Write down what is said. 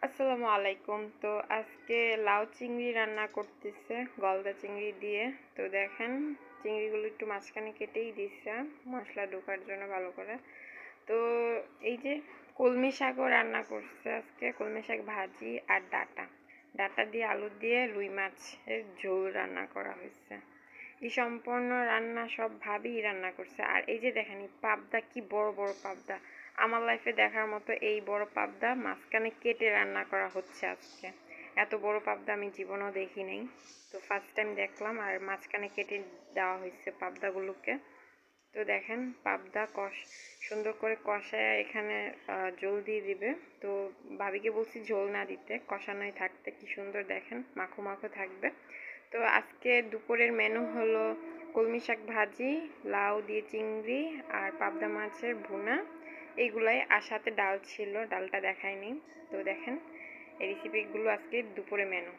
আসসালামু আলাইকুম। তো আজকে লাউ চিংড়ি রান্না করতেছে গলদা চিংড়ি দিয়ে। তো দেখেন চিংড়িগুলো একটু মাঝখানে কেটেই দিচ্ছে মশলা ঢোকার জন্য ভালো করে। তো এই যে কলমি শাকও রান্না করছে আজকে, কলমি শাক ভাজি আর ডাঁটা ডাঁটা দিয়ে আলু দিয়ে রুই মাছের ঝোল রান্না করা হয়েছে। এই সম্পূর্ণ রান্না সব ভাবেই রান্না করছে। আর এই যে দেখেন এই পাবদা, কি বড় বড় পাবদা, আমার লাইফে দেখার মতো এই বড় পাবদা মাঝখানে কেটে রান্না করা হচ্ছে আজকে। এত বড় পাবদা আমি জীবনেও দেখি নাই, তো ফার্স্ট টাইম দেখলাম। আর মাঝখানে কেটে দেওয়া হয়েছে পাবদাগুলোকে। তো দেখেন পাবদা সুন্দর করে কষায় এখানে ঝোল দিয়ে দিবে। তো ভাবিকে বলছি ঝোল না দিতে, কষানোই থাকতে, কি সুন্দর দেখেন মাখো মাখো থাকবে। তো আজকে দুপুরের মেনু হলো কলমি শাক ভাজি, লাউ দিয়ে চিংড়ি আর পাবদা মাছের ভুনা, এইগুলাই। আর সাথে ডাল ছিল, ডালটা দেখায়নি। তো দেখেন এই রেসিপিগুলো আজকে দুপুরে মেনু।